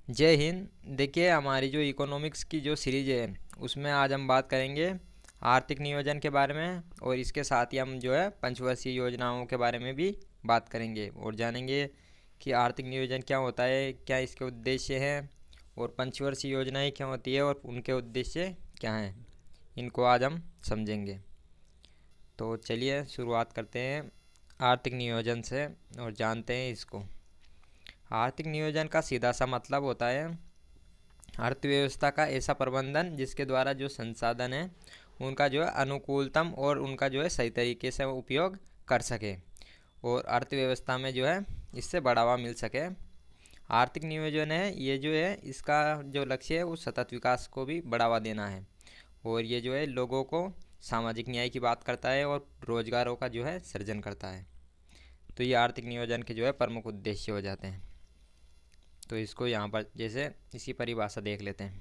जय हिंद। देखिए, हमारी जो इकोनॉमिक्स की जो सीरीज है उसमें आज हम बात करेंगे आर्थिक नियोजन के बारे में, और इसके साथ ही हम जो है पंचवर्षीय योजनाओं के बारे में भी बात करेंगे और जानेंगे कि आर्थिक नियोजन क्या होता है, क्या इसके उद्देश्य हैं, और पंचवर्षीय योजनाएं क्या होती है और उनके उद्देश्य क्या हैं। इनको आज हम समझेंगे। तो चलिए शुरुआत करते हैं आर्थिक नियोजन से और जानते हैं इसको। आर्थिक नियोजन का सीधा सा मतलब होता है अर्थव्यवस्था का ऐसा प्रबंधन जिसके द्वारा जो संसाधन है उनका जो है अनुकूलतम और उनका जो है सही तरीके से उपयोग कर सके, और अर्थव्यवस्था में जो है इससे बढ़ावा मिल सके। आर्थिक नियोजन है ये जो है इसका जो लक्ष्य है वो सतत विकास को भी बढ़ावा देना है, और ये जो है लोगों को सामाजिक न्याय की बात करता है और रोजगारों का जो है सृजन करता है। तो ये आर्थिक नियोजन के जो है प्रमुख उद्देश्य हो जाते हैं। तो इसको यहाँ पर जैसे इसकी परिभाषा देख लेते हैं।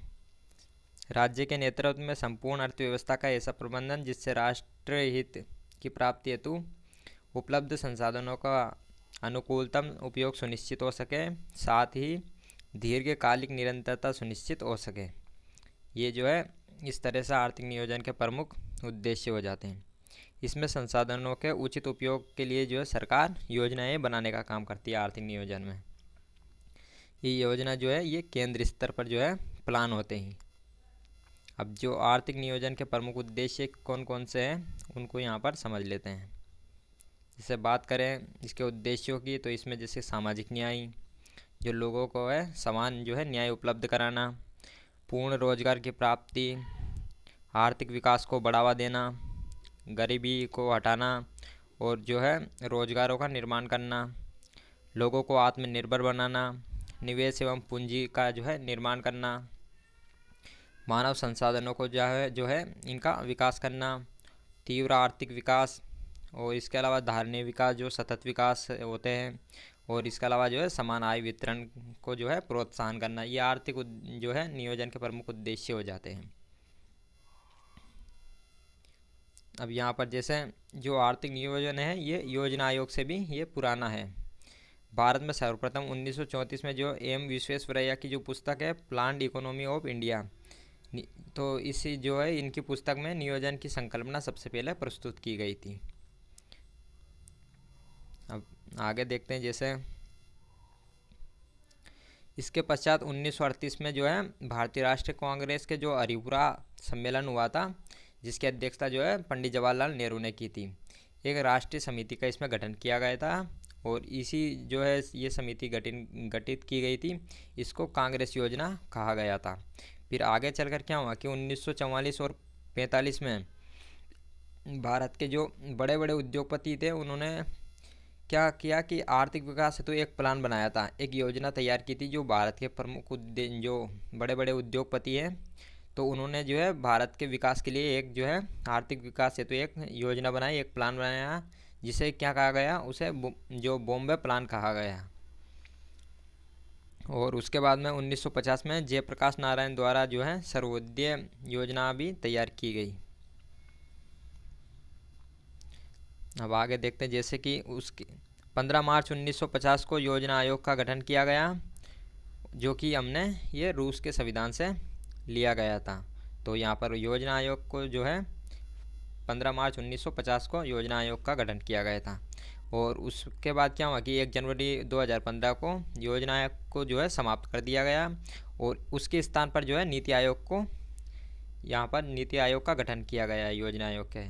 राज्य के नेतृत्व में संपूर्ण अर्थव्यवस्था का ऐसा प्रबंधन जिससे राष्ट्र हित की प्राप्ति हेतु उपलब्ध संसाधनों का अनुकूलतम उपयोग सुनिश्चित हो सके, साथ ही दीर्घकालिक निरंतरता सुनिश्चित हो सके। ये जो है इस तरह से आर्थिक नियोजन के प्रमुख उद्देश्य हो जाते हैं। इसमें संसाधनों के उचित उपयोग के लिए जो है सरकार योजनाएं बनाने का काम करती है। आर्थिक नियोजन में ये योजना जो है ये केंद्र स्तर पर जो है प्लान होते हैं। अब जो आर्थिक नियोजन के प्रमुख उद्देश्य कौन कौन से हैं उनको यहाँ पर समझ लेते हैं। जैसे बात करें इसके उद्देश्यों की, तो इसमें जैसे सामाजिक न्याय, जो लोगों को है समान जो है न्याय उपलब्ध कराना, पूर्ण रोजगार की प्राप्ति, आर्थिक विकास को बढ़ावा देना, गरीबी को हटाना, और जो है रोजगारों का निर्माण करना, लोगों को आत्मनिर्भर बनाना, निवेश एवं पूंजी का जो है निर्माण करना, मानव संसाधनों को जो है इनका विकास करना, तीव्र आर्थिक विकास, और इसके अलावा धारणीय विकास जो सतत विकास होते हैं, और इसके अलावा जो है समान आय वितरण को जो है प्रोत्साहन करना। ये आर्थिक जो है नियोजन के प्रमुख उद्देश्य हो जाते हैं। अब यहाँ पर जैसे जो आर्थिक नियोजन है ये योजना आयोग से भी ये पुराना है। भारत में सर्वप्रथम 1934 में जो एम विश्वेश्वरैया की जो पुस्तक है प्लान्ड इकोनॉमी ऑफ इंडिया, तो इसी जो है इनकी पुस्तक में नियोजन की संकल्पना सबसे पहले प्रस्तुत की गई थी। अब आगे देखते हैं। जैसे इसके पश्चात 1938 में जो है भारतीय राष्ट्रीय कांग्रेस के जो हरिपुरा सम्मेलन हुआ था, जिसकी अध्यक्षता जो है पंडित जवाहरलाल नेहरू ने की थी। एक राष्ट्रीय समिति का इसमें गठन किया गया था, और इसी जो है ये समिति गठित की गई थी। इसको कांग्रेस योजना कहा गया था। फिर आगे चलकर क्या हुआ कि 1944 और 45 में भारत के जो बड़े बड़े उद्योगपति थे उन्होंने क्या किया कि आर्थिक विकास हेतु एक प्लान बनाया था, एक योजना तैयार की थी। जो भारत के प्रमुख जो बड़े बड़े उद्योगपति हैं, तो उन्होंने जो है भारत के विकास के लिए एक जो है आर्थिक विकास हेतु एक योजना बनाई, एक प्लान बनाया, जिसे क्या कहा गया, उसे जो बॉम्बे प्लान कहा गया। और उसके बाद में 1950 में जयप्रकाश नारायण द्वारा जो है सर्वोदय योजना भी तैयार की गई। अब आगे देखते हैं। जैसे कि उसकी 15 मार्च 1950 को योजना आयोग का गठन किया गया, जो कि हमने ये रूस के संविधान से लिया गया था। तो यहाँ पर योजना आयोग को जो है 15 मार्च 1950 को योजना आयोग का गठन किया गया था। और उसके बाद क्या हुआ कि 1 जनवरी 2015 को योजना आयोग को जो है समाप्त कर दिया गया, और उसके स्थान पर जो है नीति आयोग को, यहाँ पर नीति आयोग का गठन किया गया है। योजना आयोग के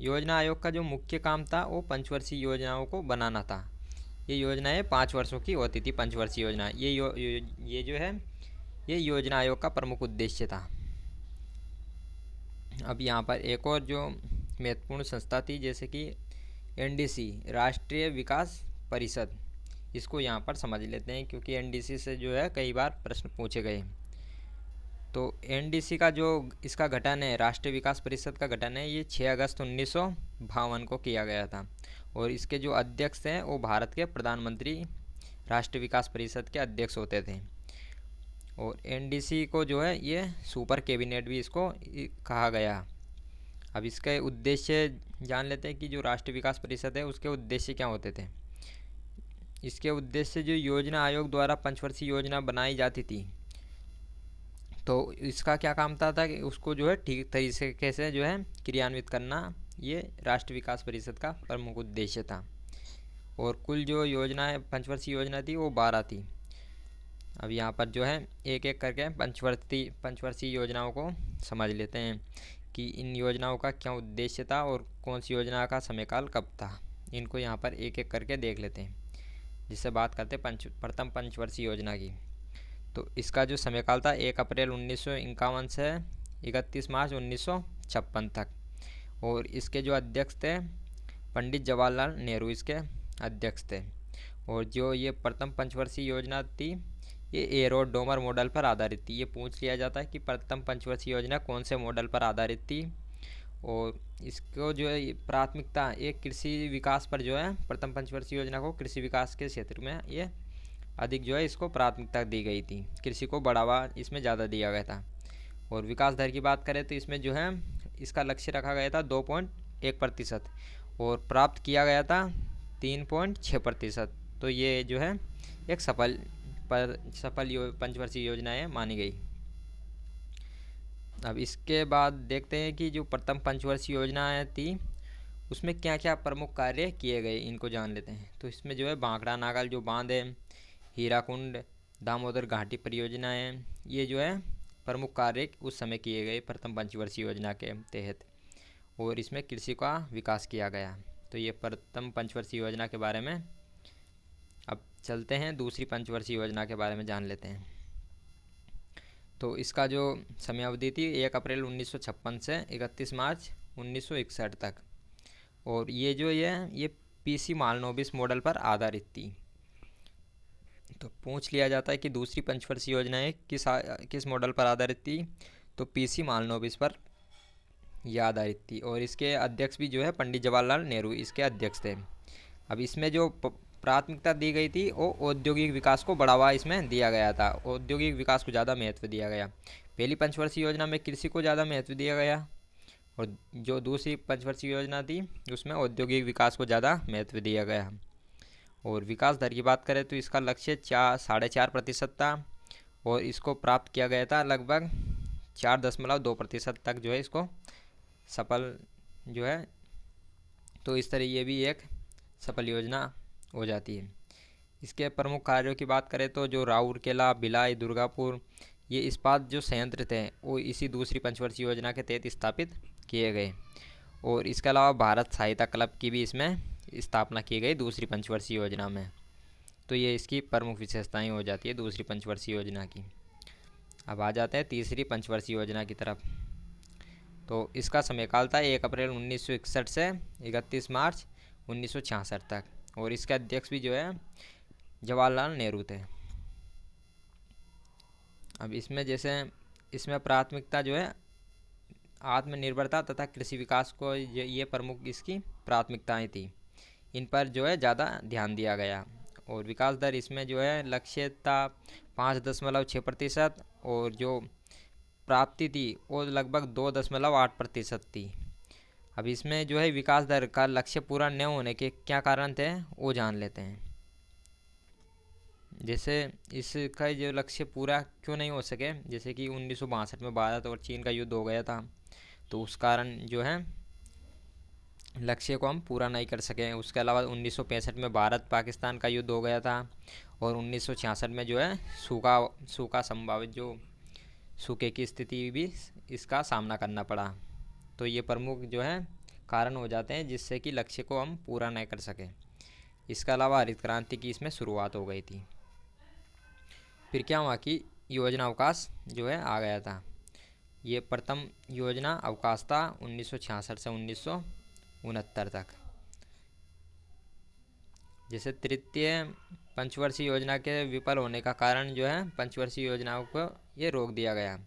योजना आयोग का जो मुख्य काम था वो पंचवर्षीय योजनाओं को बनाना था। ये योजनाएं 5 वर्षों की होती थी। पंचवर्षीय योजना ये जो है ये योजना आयोग का प्रमुख उद्देश्य था। अब यहाँ पर एक और जो महत्वपूर्ण संस्था थी, जैसे कि एनडीसी राष्ट्रीय विकास परिषद, इसको यहाँ पर समझ लेते हैं, क्योंकि एनडीसी से जो है कई बार प्रश्न पूछे गए। तो एनडीसी का जो इसका गठन है, राष्ट्रीय विकास परिषद का गठन है, ये 6 अगस्त 1952 को किया गया था। और इसके जो अध्यक्ष हैं वो भारत के प्रधानमंत्री राष्ट्रीय विकास परिषद के अध्यक्ष होते थे। और एनडीसी को जो है ये सुपर कैबिनेट भी इसको कहा गया। अब इसके उद्देश्य जान लेते हैं कि जो राष्ट्रीय विकास परिषद है उसके उद्देश्य क्या होते थे। इसके उद्देश्य से जो योजना आयोग द्वारा पंचवर्षीय योजना बनाई जाती थी, तो इसका क्या काम था कि उसको जो है ठीक तरीके से जो है क्रियान्वित करना, ये राष्ट्रीय विकास परिषद का प्रमुख उद्देश्य था। और कुल जो योजना पंचवर्षीय योजना थी वो 12 थी। अब यहाँ पर जो है एक एक करके पंचवर्षीय योजनाओं को समझ लेते हैं कि इन योजनाओं का क्या उद्देश्य था और कौन सी योजना का समयकाल कब था। इनको यहाँ पर एक एक करके देख लेते हैं, जिससे बात करते हैं प्रथम पंचवर्षीय योजना की। तो इसका जो समयकाल था 1 अप्रैल 1951 से 31 मार्च 1956 तक। और इसके जो अध्यक्ष थे पंडित जवाहरलाल नेहरू इसके अध्यक्ष थे। और जो ये प्रथम पंचवर्षीय योजना थी ये एरोड डोमर मॉडल पर आधारित थी। ये पूछ लिया जाता है कि प्रथम पंचवर्षीय योजना कौन से मॉडल पर आधारित थी। और इसको जो है प्राथमिकता एक कृषि विकास पर जो है प्रथम पंचवर्षीय योजना को कृषि विकास के क्षेत्र में ये अधिक जो है इसको प्राथमिकता दी गई थी। कृषि को बढ़ावा इसमें ज़्यादा दिया गया था। और विकास दर की बात करें तो इसमें जो है इसका लक्ष्य रखा गया था 2.1% और प्राप्त किया गया था 3.6%। तो ये जो है एक सफल पंचवर्षीय योजनाएं मानी गई। अब इसके बाद देखते हैं कि जो प्रथम पंचवर्षीय योजना थी उसमें क्या क्या प्रमुख कार्य किए गए, इनको जान लेते हैं। तो इसमें जो है भाखड़ा नागल जो बांध है, हीराकुंड दामोदर घाटी परियोजनाएं, ये जो है प्रमुख कार्य उस समय किए गए प्रथम पंचवर्षीय योजना के तहत। और इसमें कृषि का विकास किया गया। तो ये प्रथम पंचवर्षीय योजना के बारे में। अब चलते हैं दूसरी पंचवर्षीय योजना के बारे में जान लेते हैं। तो इसका जो समयावधि थी 1 अप्रैल 1956 से 31 मार्च 1961 तक। और ये जो ये पीसी मालनोबिस मॉडल पर आधारित थी। तो पूछ लिया जाता है कि दूसरी पंचवर्षीय योजनाएं किस मॉडल पर आधारित थी। तो पीसी मालनोबिस पर यह आधारित थी। और इसके अध्यक्ष भी जो है पंडित जवाहरलाल नेहरू इसके अध्यक्ष थे। अब इसमें जो प्राथमिकता दी गई थी वो औद्योगिक विकास को बढ़ावा इसमें दिया गया था। औद्योगिक विकास को ज़्यादा महत्व दिया गया। पहली पंचवर्षीय योजना में कृषि को ज़्यादा महत्व दिया गया और जो दूसरी पंचवर्षीय योजना थी उसमें औद्योगिक विकास को ज़्यादा महत्व दिया गया। और विकास दर की बात करें तो इसका लक्ष्य 4.5% था और इसको प्राप्त किया गया था लगभग 4.2% तक जो है इसको सफल जो है। तो इस तरह ये भी एक सफल योजना हो जाती है। इसके प्रमुख कार्यों की बात करें तो जो राउरकेला, भिलाई, दुर्गापुर ये इस्पात जो संयंत्र थे वो इसी दूसरी पंचवर्षीय योजना के तहत स्थापित किए गए। और इसके अलावा भारत सहायता क्लब की भी इसमें स्थापना की गई दूसरी पंचवर्षीय योजना में। तो ये इसकी प्रमुख विशेषताएं हो जाती है दूसरी पंचवर्षीय योजना की। अब आ जाते हैं तीसरी पंचवर्षीय योजना की तरफ। तो इसका समयकाल था 1 अप्रैल 1961 से 31 मार्च 1966 तक। और इसके अध्यक्ष भी जो है जवाहरलाल नेहरू थे। अब इसमें प्राथमिकता जो है आत्मनिर्भरता तथा कृषि विकास को ये प्रमुख इसकी प्राथमिकताएं थी। इन पर जो है ज़्यादा ध्यान दिया गया। और विकास दर इसमें जो है लक्ष्य था 5.6% और जो प्राप्ति थी वो लगभग 2.8% थी। अब इसमें जो है विकास दर का लक्ष्य पूरा न होने के क्या कारण थे वो जान लेते हैं। जैसे इसका जो लक्ष्य पूरा क्यों नहीं हो सके, जैसे कि 1962 में भारत और चीन का युद्ध हो गया था, तो उस कारण जो है लक्ष्य को हम पूरा नहीं कर सके। उसके अलावा 1965 में भारत पाकिस्तान का युद्ध हो गया था और 1966 में जो है सूखा संभावित जो सूखे की स्थिति भी इसका सामना करना पड़ा। तो ये प्रमुख जो है कारण हो जाते हैं जिससे कि लक्ष्य को हम पूरा नहीं कर सके। इसके अलावा हरित क्रांति की इसमें शुरुआत हो गई थी। फिर क्या हुआ कि योजना अवकाश जो है आ गया था। ये प्रथम योजना अवकाश था 1966 से 1969 तक। जैसे तृतीय पंचवर्षीय योजना के विफल होने का कारण जो है पंचवर्षीय योजनाओं को ये रोक दिया गया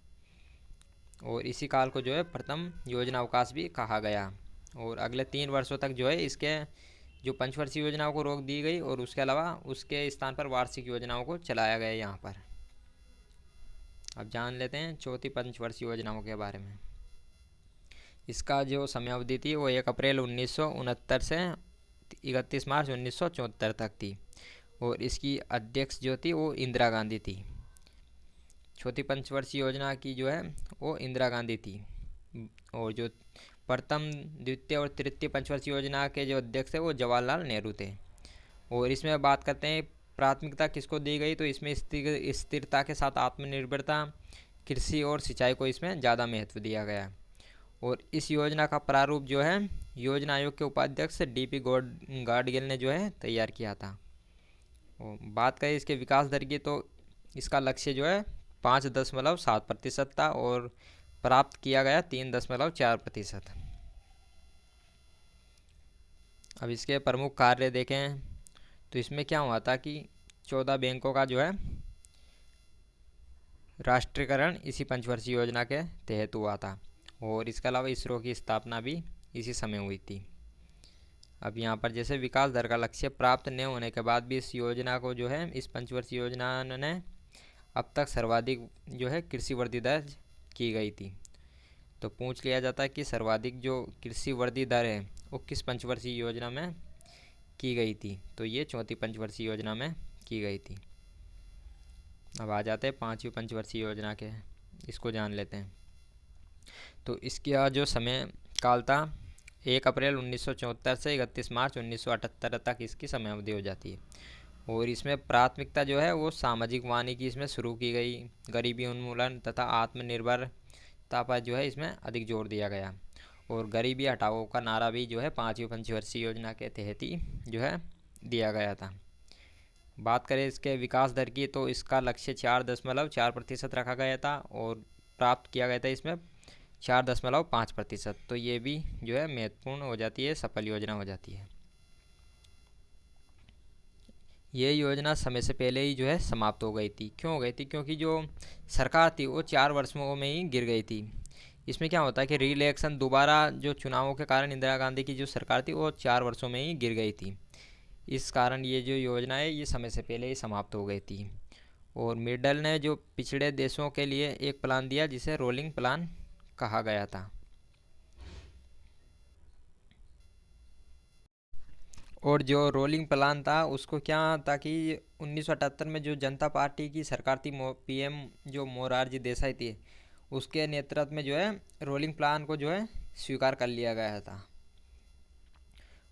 और इसी काल को जो है प्रथम योजना अवकाश भी कहा गया। और अगले 3 वर्षों तक जो है इसके जो पंचवर्षीय योजनाओं को रोक दी गई और उसके अलावा उसके स्थान पर वार्षिक योजनाओं को चलाया गया यहाँ पर। अब जान लेते हैं चौथी पंचवर्षीय योजनाओं के बारे में। इसका जो समयावधि थी वो 1 अप्रैल 1969 से 31 मार्च 1974 तक थी। और इसकी अध्यक्ष जो थी वो इंदिरा गांधी थी। चौथी पंचवर्षीय योजना की जो है वो इंदिरा गांधी थी। और जो प्रथम, द्वितीय और तृतीय पंचवर्षीय योजना के जो अध्यक्ष थे वो जवाहरलाल नेहरू थे। और इसमें बात करते हैं प्राथमिकता किसको दी गई, तो इसमें स्थिरता के साथ आत्मनिर्भरता, कृषि और सिंचाई को इसमें ज़्यादा महत्व दिया गया। और इस योजना का प्रारूप जो है योजना आयोग के उपाध्यक्ष डीपी गाडगिल ने जो है तैयार किया था। और बात करें इसके विकास दर की, तो इसका लक्ष्य जो है 5.7% था और प्राप्त किया गया 3.4%। अब इसके प्रमुख कार्य देखें तो इसमें क्या हुआ था कि 14 बैंकों का जो है राष्ट्रीयकरण इसी पंचवर्षीय योजना के तहत हुआ था। और इसके अलावा इसरो की स्थापना भी इसी समय हुई थी। अब यहाँ पर जैसे विकास दर का लक्ष्य प्राप्त न होने के बाद भी इस योजना को जो है, इस पंचवर्षीय योजना ने अब तक सर्वाधिक जो है कृषि वृद्धि दर की गई थी। तो पूछ लिया जाता है कि सर्वाधिक जो कृषि वृद्धि दर है वो किस पंचवर्षीय योजना में की गई थी, तो ये चौथी पंचवर्षीय योजना में की गई थी। अब आ जाते हैं पांचवी पंचवर्षीय योजना के, इसको जान लेते हैं। तो इसका जो समय काल था 1 अप्रैल 1974 से 31 मार्च 1978 तक इसकी समय अवधि हो जाती है। और इसमें प्राथमिकता जो है वो सामाजिक वानिकी इसमें शुरू की गई, गरीबी उन्मूलन तथा आत्मनिर्भरता पर जो है इसमें अधिक जोर दिया गया। और गरीबी हटाओ का नारा भी जो है पांचवी पंचवर्षीय योजना के तहत ही जो है दिया गया था। बात करें इसके विकास दर की, तो इसका लक्ष्य 4.4% रखा गया था और प्राप्त किया गया था इसमें 4.5%। तो ये भी जो है महत्वपूर्ण हो जाती है, सफल योजना हो जाती है। ये योजना समय से पहले ही जो है समाप्त हो गई थी। क्यों हो गई थी? क्योंकि जो सरकार थी वो 4 वर्षों में ही गिर गई थी। इसमें क्या होता है कि री इलेक्शन, दोबारा जो चुनावों के कारण इंदिरा गांधी की जो सरकार थी वो 4 वर्षों में ही गिर गई थी। इस कारण ये जो योजना है ये समय से पहले ही समाप्त हो गई थी। और मिडल ने जो पिछड़े देशों के लिए एक प्लान दिया जिसे रोलिंग प्लान कहा गया था। और जो रोलिंग प्लान था उसको क्या था कि 1978 में जो जनता पार्टी की सरकार थी, पीएम जो मोरारजी देसाई थी, उसके नेतृत्व में जो है रोलिंग प्लान को जो है स्वीकार कर लिया गया था।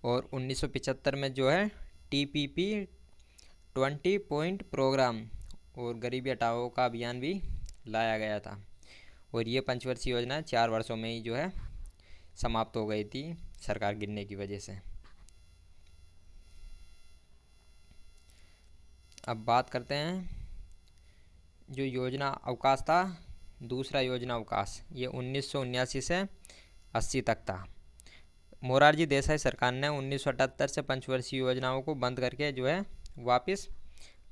और 1975 में जो है टीपीपी 20 पॉइंट प्रोग्राम और गरीबी हटाओ का अभियान भी लाया गया था। और ये पंचवर्षीय योजना 4 वर्षों में ही जो है समाप्त हो गई थी सरकार गिरने की वजह से। अब बात करते हैं जो योजना अवकाश था, दूसरा योजना अवकाश, ये 1979 से 80 तक था। मोरारजी देसाई सरकार ने 1978 से पंचवर्षीय योजनाओं को बंद करके जो है वापस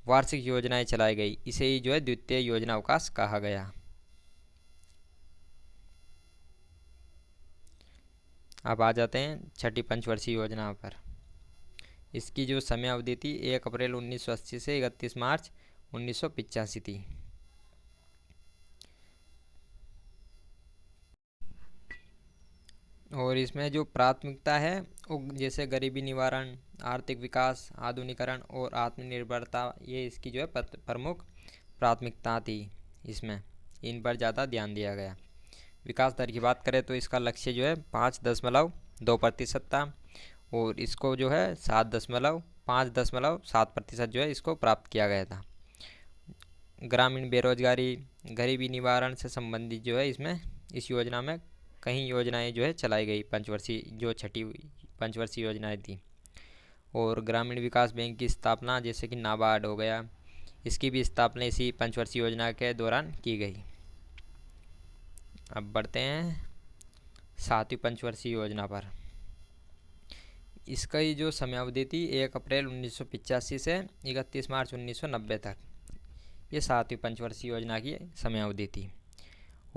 वार्षिक योजनाएं चलाई गई। इसे ही जो है द्वितीय योजना अवकाश कहा गया। अब आ जाते हैं छठी पंचवर्षीय योजना पर। इसकी जो समय अवधि थी 1 अप्रैल 1980 से 31 मार्च 1985 थी। और इसमें जो प्राथमिकता है वो जैसे गरीबी निवारण, आर्थिक विकास, आधुनिकीकरण और आत्मनिर्भरता, ये इसकी जो है प्रमुख प्राथमिकता थी। इसमें इन पर ज़्यादा ध्यान दिया गया। विकास दर की बात करें तो इसका लक्ष्य जो है 5.2% था और इसको जो है 5.7% जो है इसको प्राप्त किया गया था। ग्रामीण बेरोजगारी, गरीबी निवारण से संबंधित जो है इसमें इस योजना में कई योजनाएं जो है चलाई गई, पंचवर्षीय जो छठी पंचवर्षीय योजनाएं थी। और ग्रामीण विकास बैंक की स्थापना जैसे कि नाबार्ड हो गया, इसकी भी स्थापना इसी पंचवर्षीय योजना के दौरान की गई। अब बढ़ते हैं सातवीं पंचवर्षीय योजना पर। इसका जो समयावधि थी 1 अप्रैल 1985 से 31 मार्च 1990 तक, ये सातवीं पंचवर्षीय योजना की समयावधि थी।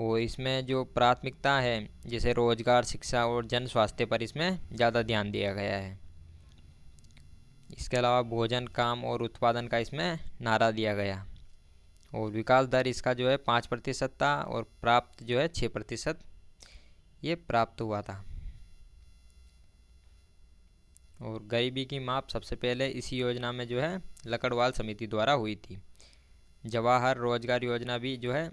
और इसमें जो प्राथमिकता है जैसे रोजगार, शिक्षा और जन स्वास्थ्य पर इसमें ज़्यादा ध्यान दिया गया है। इसके अलावा भोजन, काम और उत्पादन का इसमें नारा दिया गया। और विकास दर इसका जो है 5% था और प्राप्त जो है 6% ये प्राप्त हुआ था। और गरीबी की माप सबसे पहले इसी योजना में जो है लकड़वाल समिति द्वारा हुई थी। जवाहर रोजगार योजना भी जो है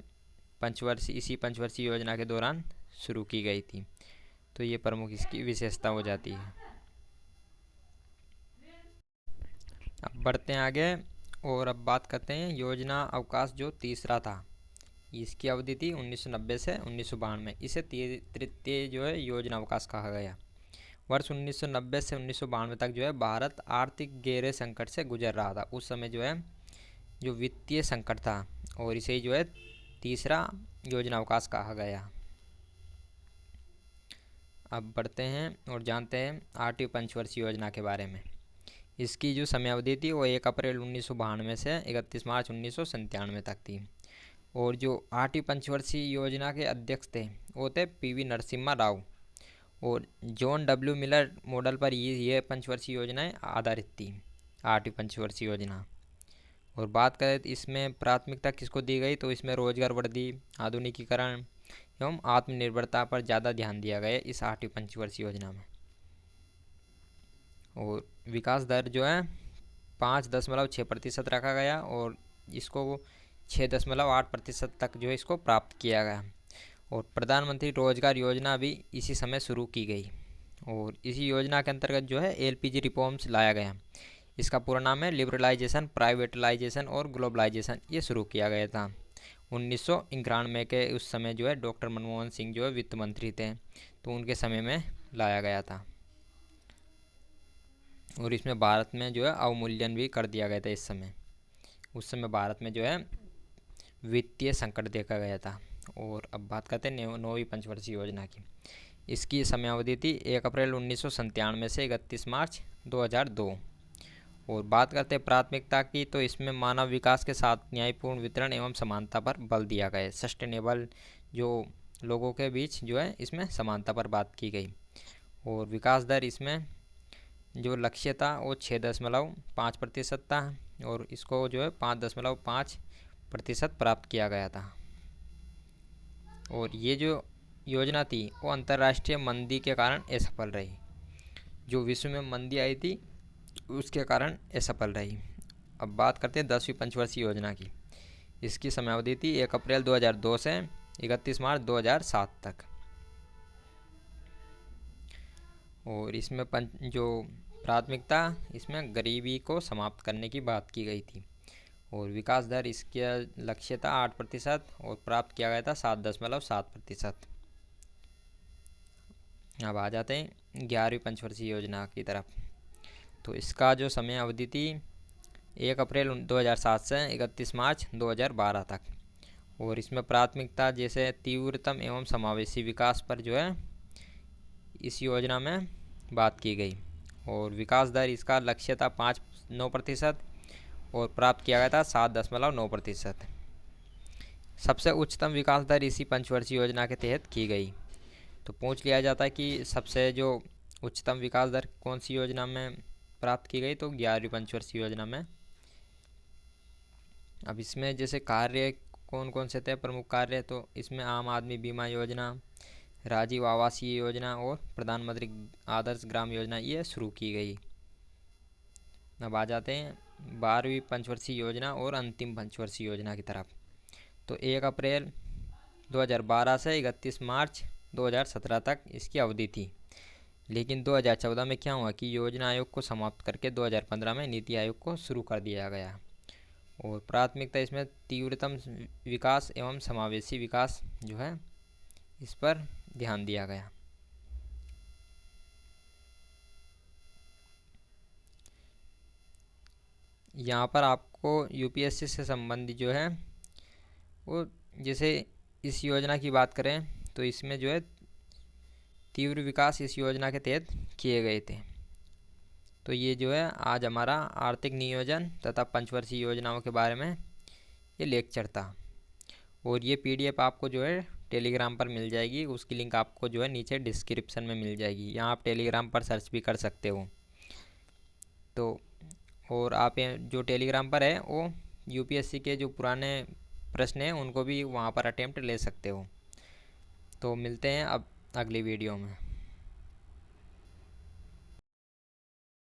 इसी पंचवर्षीय योजना के दौरान शुरू की गई थी। तो ये प्रमुख इसकी विशेषता हो जाती है। अब बढ़ते हैं आगे और अब बात करते हैं योजना अवकाश जो तीसरा था। इसकी अवधि थी 1990 से 1992। इसे तृतीय जो है योजना अवकाश कहा गया। वर्ष 1990 से 1992 तक जो है भारत आर्थिक गहरे संकट से गुजर रहा था। उस समय जो है जो वित्तीय संकट था और इसे जो है तीसरा योजना अवकाश कहा गया। अब बढ़ते हैं और जानते हैं 8वीं पंचवर्षीय योजना के बारे में। इसकी जो समयावधि थी वो 1 अप्रैल 1992 से 31 मार्च 1997 तक थी। और जो 8वीं पंचवर्षीय योजना के अध्यक्ष थे वो थे PV नरसिम्हा राव। और जॉन W मिलर मॉडल पर ये पंचवर्षीय योजनाएं आधारित थी, 8वीं पंचवर्षीय योजना। और बात करें तो इसमें प्राथमिकता किसको दी गई, तो इसमें रोजगार वृद्धि, आधुनिकीकरण एवं आत्मनिर्भरता पर ज़्यादा ध्यान दिया गया इस 8वीं पंचवर्षीय योजना में। और विकास दर जो है 5.6% रखा गया और इसको 6.8% तक जो है इसको प्राप्त किया गया। और प्रधानमंत्री रोजगार योजना भी इसी समय शुरू की गई और इसी योजना के अंतर्गत जो है LPG रिफॉर्म्स लाया गया। इसका पूरा नाम है लिबरलाइजेशन, प्राइवेटलाइजेशन और ग्लोबलाइजेशन। ये शुरू किया गया था 1991 के। उस समय जो है डॉक्टर मनमोहन सिंह जो है वित्त मंत्री थे, तो उनके समय में लाया गया था। और इसमें भारत में जो है अवमूल्यन भी कर दिया गया था इस समय। उस समय भारत में जो है वित्तीय संकट देखा गया था। और अब बात करते हैं 9वीं पंचवर्षीय योजना की। इसकी समयावधि थी 1 अप्रैल 1997 से 31 मार्च 2002। और बात करते हैं प्राथमिकता की, तो इसमें मानव विकास के साथ न्यायपूर्ण वितरण एवं समानता पर बल दिया गया है। सस्टेनेबल जो लोगों के बीच जो है इसमें समानता पर बात की गई। और विकास दर इसमें जो लक्ष्य था वो 6.5% था और इसको जो है 5.5% प्राप्त किया गया था। और ये जो योजना थी वो अंतर्राष्ट्रीय मंदी के कारण असफल रही। जो विश्व में मंदी आई थी उसके कारण असफल रही। अब बात करते हैं 10वीं पंचवर्षीय योजना की। इसकी समयावधि थी 1 अप्रैल 2002 से 31 मार्च 2007 तक। और इसमें जो प्राथमिकता इसमें गरीबी को समाप्त करने की बात की गई थी। और विकास दर इसका लक्ष्य था 8% और प्राप्त किया गया था 7.7%। अब आ जाते हैं 11वीं पंचवर्षीय योजना की तरफ। तो इसका जो समय अवधि थी 1 अप्रैल 2007 से 31 मार्च 2012 तक। और इसमें प्राथमिकता जैसे तीव्रतम एवं समावेशी विकास पर जो है इस योजना में बात की गई। और विकास दर इसका लक्ष्य था 5.9% और प्राप्त किया गया था 7.9%। सबसे उच्चतम विकास दर इसी पंचवर्षीय योजना के तहत की गई। तो पूछ लिया जाता है कि सबसे जो उच्चतम विकास दर कौन सी योजना में प्राप्त की गई, तो 11वीं पंचवर्षीय योजना में। अब इसमें जैसे कार्य कौन कौन से थे प्रमुख कार्य, तो इसमें आम आदमी बीमा योजना, राजीव आवासीय योजना और प्रधानमंत्री आदर्श ग्राम योजना ये शुरू की गई। अब आ जाते हैं 12वीं पंचवर्षीय योजना और अंतिम पंचवर्षीय योजना की तरफ। तो 1 अप्रैल 2012 से 31 मार्च 2017 तक इसकी अवधि थी। लेकिन 2014 में क्या हुआ कि योजना आयोग को समाप्त करके 2015 में नीति आयोग को शुरू कर दिया गया। और प्राथमिकता इसमें तीव्रतम विकास एवं समावेशी विकास जो है इस पर ध्यान दिया गया। यहाँ पर आपको UPSC से संबंधित जो है वो जैसे इस योजना की बात करें तो इसमें जो है तीव्र विकास इस योजना के तहत किए गए थे। तो ये जो है आज हमारा आर्थिक नियोजन तथा पंचवर्षीय योजनाओं के बारे में ये लेक्चर था। और ये PDF आपको जो है टेलीग्राम पर मिल जाएगी। उसकी लिंक आपको जो है नीचे डिस्क्रिप्शन में मिल जाएगी। यहाँ आप टेलीग्राम पर सर्च भी कर सकते हो। तो और आप जो टेलीग्राम पर है वो UPSC के जो पुराने प्रश्न हैं उनको भी वहाँ पर अटेम्प्ट ले सकते हो। तो मिलते हैं अब अगली वीडियो में।